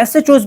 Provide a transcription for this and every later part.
SHOs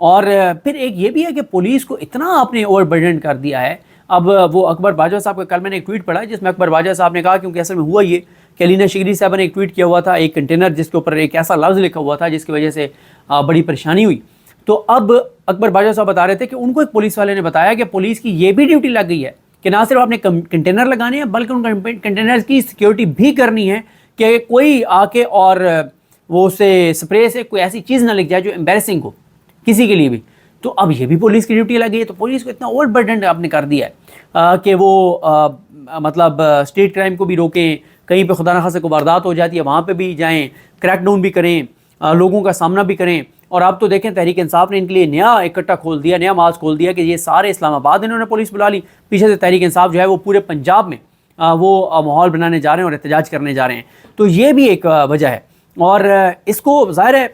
اور پھر ایک یہ بھی ہے کہ پولیس کو اتنا آپ نے اوور برڈن کر دیا ہے. اب وہ اکبر باجوہ صاحب کا کل میں نے ایک ٹویٹ پڑھا جس میں اکبر باجوہ صاحب نے کہا, کیونکہ اصل میں ہوا یہ کہ علینا شگری صاحب نے ایک ٹویٹ کیا ہوا تھا, ایک کنٹینر جس کے اوپر ایک ایسا لفظ لکھا ہوا تھا جس کی وجہ سے بڑی پریشانی ہوئی. تو اب اکبر باجوہ صاحب بتا رہے تھے کہ ان کو ایک پولیس والے نے بتایا کہ پولیس کی یہ بھی ڈیوٹی لگ گئی ہے کہ نہ صرف آپ نے کنٹینر لگانے ہیں بلکہ ان کنٹینر کی سیکیورٹی بھی کرنی ہے کہ کوئی آ کے اور وہ اسے اسپرے سے کوئی ایسی چیز نہ لگ جائے جو امبیرسنگ ہو کسی کے لیے بھی. تو اب یہ بھی پولیس کی ڈیوٹی لگی ہے. تو پولیس کو اتنا اوور برڈن آپ نے کر دیا ہے کہ وہ مطلب اسٹیٹ کرائم کو بھی روکیں, کہیں پہ خدا نخواستہ کو واردات ہو جاتی ہے وہاں پہ بھی جائیں, کریک ڈاؤن بھی کریں, لوگوں کا سامنا بھی کریں. اور آپ تو دیکھیں تحریک انصاف نے ان کے لیے نیا اکٹھا کھول دیا, نیا مارچ کھول دیا کہ یہ سارے اسلام آباد انہوں نے پولیس بلا لی. پیچھے سے تحریک انصاف جو ہے وہ پورے پنجاب میں وہ ماحول بنانے جا رہے ہیں اور احتجاج کرنے جا رہے ہیں. تو یہ بھی ایک وجہ ہے. اور اس کو ظاہر ہے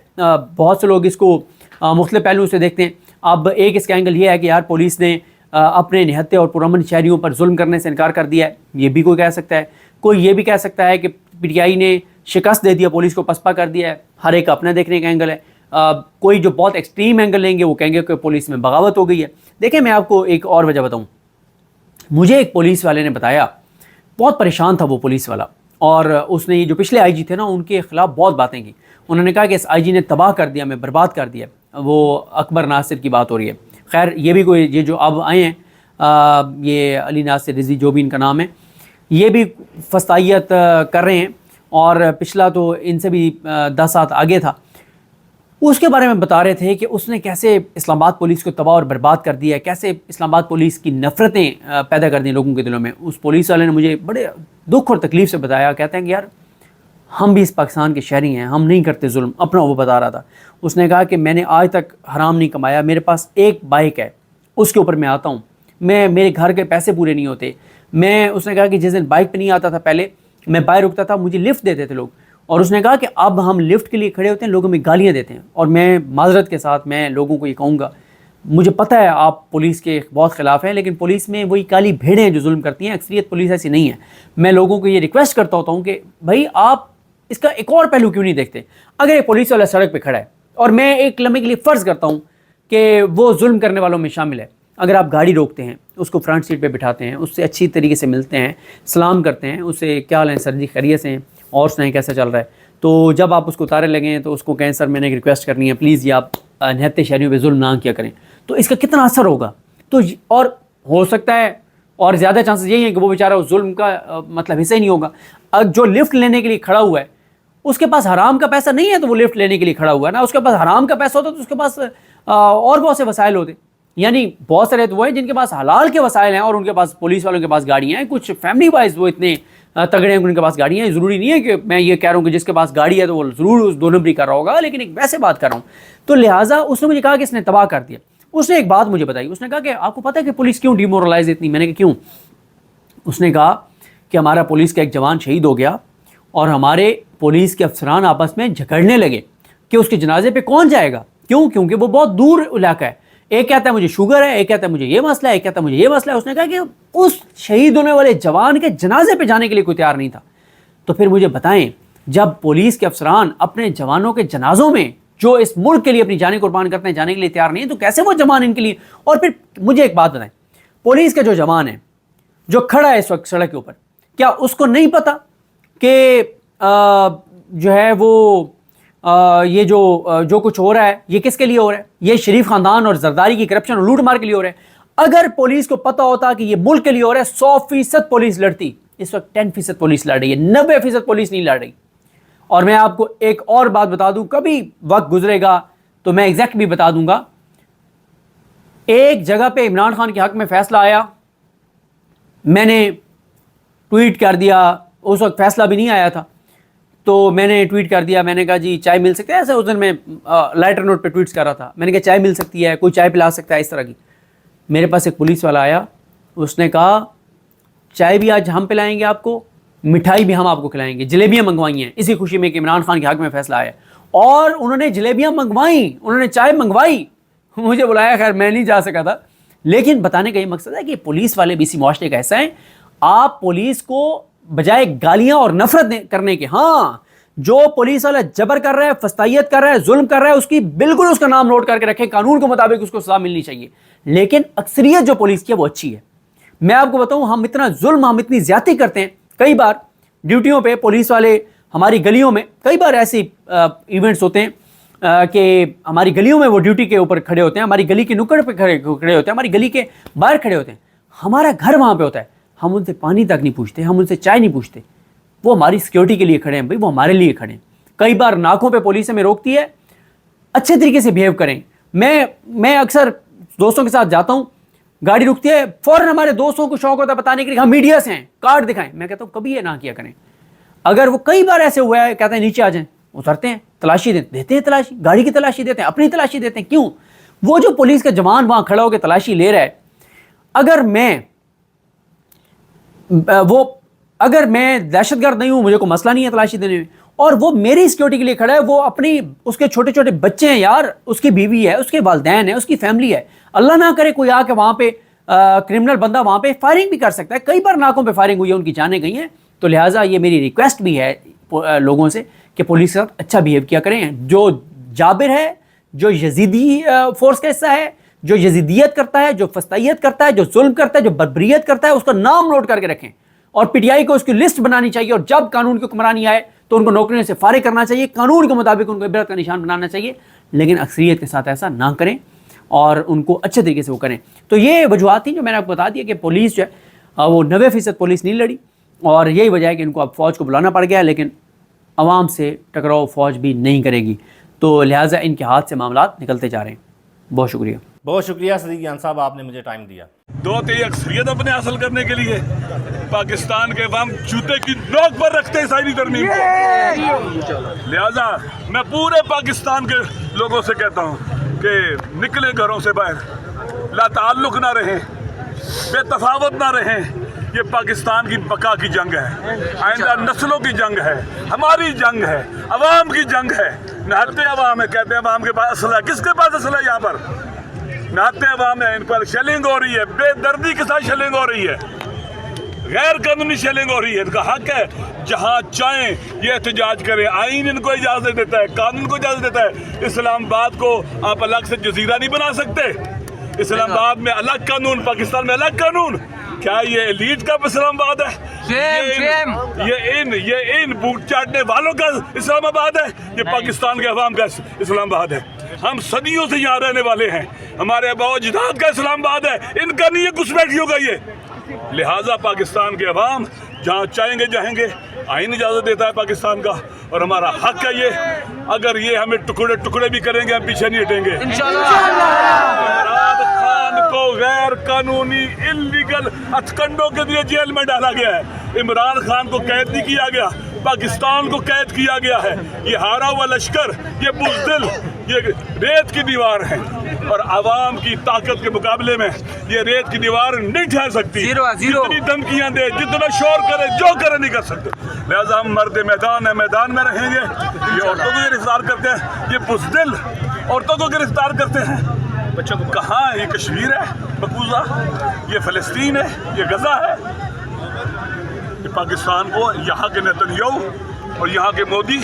بہت سے لوگ اس کو مختلف پہلوؤں سے دیکھتے ہیں. اب ایک اس کا اینگل یہ ہے کہ یار پولیس نے اپنے نہتے اور پرامن شہریوں پر ظلم کرنے سے انکار کر دیا ہے, یہ بھی کوئی کہہ سکتا ہے. کوئی یہ بھی کہہ سکتا ہے کہ پی ٹی آئی نے شکست دے دیا, پولیس کو پسپا کر دیا ہے. ہر ایک اپنا دیکھنے کا اینگل ہے. کوئی جو بہت ایکسٹریم اینگل لیں گے وہ کہیں گے کہ پولیس میں بغاوت ہو گئی ہے. دیکھیں میں آپ کو ایک اور وجہ بتاؤں. مجھے ایک پولیس والے نے بتایا, بہت پریشان تھا وہ پولیس والا, اور اس نے یہ جو پچھلے آئی جی تھے نا ان کے خلاف بہت باتیں کی. انہوں نے کہا کہ اس آئی جی نے تباہ کر دیا, میں برباد کر دیا. وہ اکبر ناصر کی بات ہو رہی ہے. خیر یہ بھی کوئی یہ جو اب آئے ہیں یہ علی ناصر رضوی جو بھی ان کا نام ہے, یہ بھی فسطائیت کر رہے ہیں اور پچھلا تو ان سے بھی 10 سال آگے تھا. اس کے بارے میں بتا رہے تھے کہ اس نے کیسے اسلام آباد پولیس کو تباہ اور برباد کر دیا ہے, کیسے اسلام آباد پولیس کی نفرتیں پیدا کر دیں لوگوں کے دلوں میں. اس پولیس والے نے مجھے بڑے دکھ اور تکلیف سے بتایا, کہتے ہیں کہ یار ہم بھی اس پاکستان کے شہری ہیں, ہم نہیں کرتے ظلم. اپنا وہ بتا رہا تھا. اس نے کہا کہ میں نے آج تک حرام نہیں کمایا, میرے پاس ایک بائک ہے اس کے اوپر میں آتا ہوں, میرے گھر کے پیسے پورے نہیں ہوتے. اس نے کہا کہ جس دن بائک پہ نہیں آتا تھا پہلے میں باہر رکتا تھا, مجھے لفٹ دیتے تھے لوگ. اور اس نے کہا کہ اب ہم لفٹ کے لیے کھڑے ہوتے ہیں, لوگوں میں گالیاں دیتے ہیں. اور میں معذرت کے ساتھ میں لوگوں کو یہ کہوں گا, مجھے پتہ ہے آپ پولیس کے بہت خلاف ہیں, لیکن پولیس میں وہی کالی بھیڑیں ہیں جو ظلم کرتی ہیں, اکثریت پولیس ایسی نہیں ہے. میں لوگوں کو یہ ریکویسٹ کرتا ہوتا ہوں کہ بھائی آپ اس کا ایک اور پہلو کیوں نہیں دیکھتے. اگر ایک پولیس والا سڑک پہ کھڑا ہے اور میں ایک لمحے کے لیے فرض کرتا ہوں کہ وہ ظلم کرنے والوں میں شامل ہے, اگر آپ گاڑی روکتے ہیں, اس کو فرنٹ سیٹ پہ بٹھاتے ہیں, اس سے اچھی طریقے سے ملتے ہیں, سلام کرتے ہیں, اس سے کیا حال ہے سر جی خیریت سے ہیں, اور سنائیں کیسا چل رہا ہے, تو جب آپ اس کو اتارے لگیں تو اس کو کہیں سر میں نے ایک ریکویسٹ کرنی ہے, پلیز یہ آپ نہتے شہریوں پہ ظلم نہ کیا کریں, تو اس کا کتنا اثر ہوگا. تو اور ہو سکتا ہے اور زیادہ چانسز یہی ہیں کہ وہ بیچارہ اس ظلم کا مطلب حصہ ہی نہیں ہوگا. جو لفٹ لینے کے لیے کھڑا ہوا ہے اس کے پاس حرام کا پیسہ نہیں ہے تو وہ لفٹ لینے کے لیے کھڑا ہوا ہے نا. اس کے پاس حرام کا پیسہ ہوتا تو اس کے پاس اور بہت سے وسائل ہوتے. یعنی بہت سارے تو وہ ہیں جن کے پاس حلال کے وسائل ہیں اور ان کے پاس پولیس والوں کے پاس گاڑیاں ہیں. کچھ فیملی وائز وہ اتنے تگڑے ہیں کہ ان کے پاس گاڑیاں ہیں. ضروری نہیں ہے کہ میں یہ کہہ رہا ہوں کہ جس کے پاس گاڑی ہے تو وہ ضرور اس 2 نمبری کر رہا ہوگا, لیکن ایک ویسے بات کر رہا ہوں. تو لہٰذا اس نے مجھے کہا کہ اس نے تباہ کر دیا. اس نے ایک بات مجھے بتائی, اس نے کہا کہ آپ کو پتہ ہے کہ پولیس کیوں ڈیمورلائز اتنی. میں نے کہا کیوں. اس نے کہا کہ ہمارا پولیس کا ایک جوان شہید ہو گیا اور ہمارے پولیس کے افسران آپس میں جھگڑنے لگے کہ اس کے جنازے پہ کون جائے گا. کیوں؟ کیونکہ وہ بہت دور علاقہ ہے. ایک کہتا ہے مجھے شوگر ہے, ایک کہتا ہے مجھے یہ مسئلہ ہے, ایک کہتا ہے مجھے یہ مسئلہ ہے. اس نے کہا کہ اس شہید ہونے والے جوان کے جنازے پہ جانے کے لیے کوئی تیار نہیں تھا. تو پھر مجھے بتائیں, جب پولیس کے افسران اپنے جوانوں کے جنازوں میں جو اس ملک کے لیے اپنی جانیں قربان کرتے ہیں جانے کے لیے تیار نہیں ہے, تو کیسے وہ جوان ان کے لیے. اور پھر مجھے ایک بات بتائیں, پولیس کا جو جوان ہے جو کھڑا ہے اس وقت سڑک کے اوپر, کیا اس کو نہیں پتا کہ جو ہے وہ یہ جو کچھ ہو رہا ہے یہ کس کے لیے ہو رہا ہے؟ یہ شریف خاندان اور زرداری کی کرپشن اور لوٹ مار کے لیے ہو رہا ہے. اگر پولیس کو پتا ہوتا کہ یہ ملک کے لیے ہو رہا ہے 100% پولیس لڑتی. اس وقت 10% پولیس لڑ رہی ہے, 90% پولیس نہیں لڑ رہی. اور میں آپ کو ایک اور بات بتا دوں, کبھی وقت گزرے گا تو میں ایگزیکٹ بھی بتا دوں گا. ایک جگہ پہ عمران خان کے حق میں فیصلہ آیا, میں نے ٹویٹ کر دیا, اس وقت فیصلہ بھی نہیں آیا تھا, تو میں نے ٹویٹ کر دیا, میں نے کہا جی چائے مل سکتی ہے. ایسے اس دن میں لائٹر نوٹ پہ ٹویٹس کر رہا تھا, میں نے کہا چائے مل سکتی ہے, کوئی چائے پلا سکتا ہے, اس طرح کی. میرے پاس ایک پولیس والا آیا, اس نے کہا چائے بھی آج ہم پلائیں گے آپ کو, مٹھائی بھی ہم آپ کو کھلائیں گے. جلیبیاں منگوائی ہیں اسی خوشی میں کہ عمران خان کے حق میں فیصلہ آیا, اور انہوں نے جلیبیاں منگوائیں, انہوں نے چائے منگوائی, مجھے بلایا. خیر میں نہیں جا سکا تھا, لیکن بتانے کا یہ مقصد ہے کہ پولیس والے بھی اسی معاشرے کا حصہ ہیں. آپ پولیس کو بجائے گالیاں اور نفرت کرنے کے, ہاں جو پولیس والا جبر کر رہا ہے, فستائیت کر رہا ہے, ظلم کر رہا ہے, اس کی بالکل اس کا نام نوٹ کر کے رکھیں, قانون کے مطابق اس کو سزا ملنی چاہیے. لیکن اکثریت جو پولیس کی ہے وہ اچھی ہے. میں آپ کو بتاؤں, ہم اتنا ظلم, ہم اتنی زیادتی کرتے ہیں. کئی بار ڈیوٹیوں پہ پولیس والے ہماری گلیوں میں, کئی بار ایسے ایونٹس ہوتے ہیں کہ ہماری گلیوں میں وہ ڈیوٹی کے اوپر کھڑے ہوتے ہیں, ہماری گلی کے نکڑ پہ کھڑے ہوتے ہیں, ہماری گلی کے باہر کھڑے ہوتے ہیں, ہمارا گھر وہاں پہ ہوتا ہے, ہم ان سے پانی تک نہیں پوچھتے, ہم ان سے چائے نہیں پوچھتے. وہ ہماری سیکیورٹی کے لیے کھڑے ہیں بھائی, وہ ہمارے لیے کھڑے ہیں. کئی بار ناکوں پہ پولیس ہمیں روکتی ہے, اچھے طریقے سے بیہیو کریں. میں اکثر دوستوں کے ساتھ جاتا ہوں, گاڑی رکتی ہے, فوراً ہمارے دوستوں کو شوق ہوتا ہے بتانے کے لیے ہم میڈیا سے ہیں, کارڈ دکھائیں. میں کہتا ہوں کبھی یہ نہ کیا کریں. اگر وہ کئی بار ایسے ہوا ہے, کہتے ہیں نیچے آ جائیں, اترتے ہیں, تلاشی دیتے ہیں, تلاشی گاڑی کی تلاشی دیتے ہیں, اپنی تلاشی دیتے ہیں. کیوں؟ وہ جو پولیس کا جوان وہاں کھڑا ہو کے تلاشی لے رہا ہے, اگر میں دہشت گرد نہیں ہوں, مجھے کوئی مسئلہ نہیں ہے تلاشی دینے میں, اور وہ میری سیکیورٹی کے لیے کھڑا ہے, وہ اپنی, اس کے چھوٹے چھوٹے بچے ہیں یار, اس کی بیوی ہے, اس کے والدین ہیں, اس کی فیملی ہے. اللہ نہ کرے کوئی آ کے وہاں پہ کرمنل بندہ وہاں پہ فائرنگ بھی کر سکتا ہے. کئی بار ناکوں پہ فائرنگ ہوئی ہے, ان کی جانیں گئی ہیں. تو لہٰذا یہ میری ریکویسٹ بھی ہے لوگوں سے کہ پولیس کے ساتھ اچھا بیہیو کیا کریں. جو جابر ہے, جو یزیدی فورس کا حصہ ہے, جو یزیدیت کرتا ہے, جو فستائیت کرتا ہے, جو ظلم کرتا ہے, جو بربریت کرتا ہے, اس کا نام نوٹ کر کے رکھیں. اور پی ٹی آئی کو اس کی لسٹ بنانی چاہیے, اور جب قانون کی حکمرانی آئے تو ان کو نوکریوں سے فارغ کرنا چاہیے, قانون کے مطابق ان کو عبرت کا نشان بنانا چاہیے. لیکن اکثریت کے ساتھ ایسا نہ کریں اور ان کو اچھے طریقے سے وہ کریں. تو یہ وجوہات تھیں جو میں نے آپ کو بتا دیا کہ پولیس جو ہے وہ 90% پولیس نہیں لڑی, اور یہی وجہ ہے کہ ان کو اب فوج کو بلانا پڑ گیا. لیکن عوام سے ٹکراؤ فوج بھی نہیں کرے گی, تو لہٰذا ان کے ہاتھ سے معاملات نکلتے جا رہے ہیں. بہت شکریہ. بہت شکریہ صدیق جان صاحب, آپ نے مجھے ٹائم دیا. 2-3 اکثریت اپنے حاصل کرنے کے لیے پاکستان کے عوام جوتے کی نوک پر رکھتے ہیں اسرائیلی ترمیم کو. لہذا میں پورے پاکستان کے لوگوں سے کہتا ہوں کہ نکلے گھروں سے باہر, لا تعلق نہ رہیں, بے تفاوت نہ رہیں. یہ پاکستان کی بقا کی جنگ ہے, آئندہ نسلوں کی جنگ ہے, ہماری جنگ ہے, عوام کی جنگ ہے. نہتے عوام ہے, کہتے ہیں عوام کے پاس اسلحہ. کس کے پاس اسلحہ ہے یہاں پر؟ نہتے عوام ہے, ان پر شیلنگ ہو رہی ہے, بے دردی کے ساتھ شیلنگ ہو رہی ہے, غیر قانونی شیلنگ ہو رہی ہے. ان کا حق ہے جہاں چاہیں یہ احتجاج کریں, آئین ان کو اجازت دیتا ہے, قانون کو اجازت دیتا ہے. اسلام آباد کو آپ الگ سے جزیرہ نہیں بنا سکتے. اسلام آباد میں الگ قانون, پاکستان میں الگ قانون. کیا یہ ایلیٹ کا اسلام آباد ہے؟ یہ ان بوٹ چاٹنے والوں کا اسلام آباد ہے؟ یہ پاکستان کے عوام کا اسلام آباد ہے. ہم صدیوں سے یہاں رہنے والے ہیں, ہمارے آباء و اجداد کا اسلام آباد ہے, ان کا نہیں ہے گھسپیٹھیوں کا یہ. لہٰذا پاکستان کے عوام جہاں چاہیں گے جائیں گے, آئین اجازت دیتا ہے پاکستان کا, اور ہمارا حق ہے یہ. اگر یہ ہمیں ٹکڑے ٹکڑے بھی کریں گے, ہم پیچھے نہیں ہٹیں گے. عمران خان کو غیر قانونی انلیگل ہتھکنڈوں کے لیے جیل میں ڈالا گیا ہے. عمران خان کو قید نہیں کیا گیا, پاکستان کو قید کیا گیا ہے. یہ ہارا ہوا لشکر, یہ بزدل, یہ ریت کی دیوار ہے, اور عوام کی طاقت کے مقابلے میں یہ ریت کی دیوار نہیں ٹھہر سکتی. جتنی دھمکیاں دے, جتنا شور کرے, جو کرے, نہیں کر سکتے. لہذا ہم مرد میدان ہیں, میدان میں رہیں گے. یہ عورتوں کو گرفتار کرتے ہیں, یہ بزدل عورتوں کو گرفتار کرتے ہیں. کہاں ہے؟ یہ کشمیر ہے مقبوضہ, یہ فلسطین ہے, یہ غزہ ہے. یہ پاکستان کو یہاں کے نیتنیاہو اور یہاں کے مودی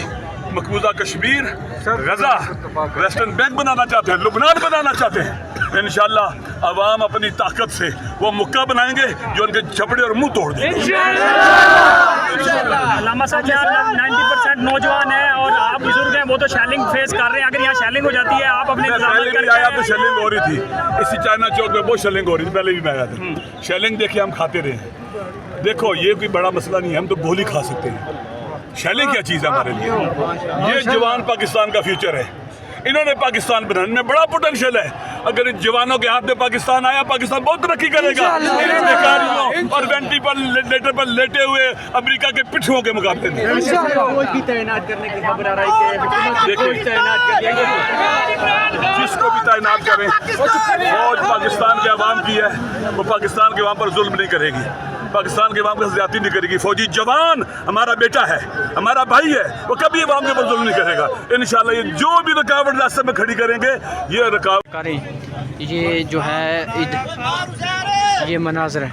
مقبوضہ کشمیر, غزہ, ویسٹرن بینک بنانا چاہتے ہیں, لبنان بنانا چاہتے ہیں. انشاءاللہ عوام اپنی طاقت سے وہ مکہ بنائیں گے جو ان کے جھپڑے اور منہ توڑ دیں گے. علامہ صاحب یہاں 90% نوجوان ہیں اور آپ بزرگ ہیں, وہ تو شیلنگ فیس کر رہے ہیں. اگر یہاں شیلنگ ہو جاتی ہے, آپ اپنے پہلے بھی آیا تو شیلنگ ہو رہی تھی, اسی چائنا چوک میں بہت شیلنگ ہو رہی تھی, پہلے بھی میں آیا تھا. شیلنگ دیکھیے ہم کھاتے رہے ہیں. دیکھو یہ کوئی بڑا مسئلہ نہیں ہے, ہم تو گولی کھا سکتے ہیں. شیلنگ کیا چیز ہے ہمارے لیے؟ یہ جوان پاکستان کا فیوچر ہے. انہوں نے پاکستان بنانے میں بڑا پوٹینشیل ہے. اگر ان جوانوں کے ہاتھ میں پاکستان آیا, پاکستان بہت ترقی کرے گا بیکاریوں اور وینٹیلیٹر پر لیٹے ہوئے امریکہ کے پٹھوں کے مقابلے میں. جس کو بھی تعینات کریں, فوج پاکستان کے عوام کی ہے, وہ پاکستان کے عوام پر ظلم نہیں کرے گی, پاکستان کے عوام پر زیادتی نہیں کرے گی. فوجی جوان ہمارا بیٹا ہے, ہمارا بھائی ہے, وہ کبھی عوام کے اوپر ظلم نہیں کرے گا. انشاءاللہ یہ جو بھی رکاوٹ راستے میں کھڑی کریں گے, یہ رکاوٹ یہ جو ہے یہ مناظر ہے.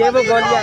یہ وہ گولیاں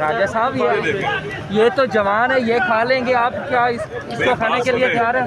راجہ صاحب یہ تو جوان ہے, یہ کھا لیں گے, آپ کیا اس کو کھانے کے لیے تیار ہیں؟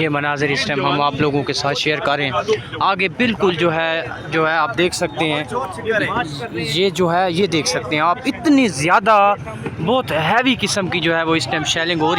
یہ مناظر اس ٹائم ہم آپ لوگوں کے ساتھ شیئر کر رہے ہیں. آگے بالکل جو ہے آپ دیکھ سکتے ہیں, یہ جو ہے یہ دیکھ سکتے ہیں آپ, اتنی زیادہ بہت ہیوی قسم کی جو ہے وہ اس ٹائم شیلنگ ہو رہی ہے.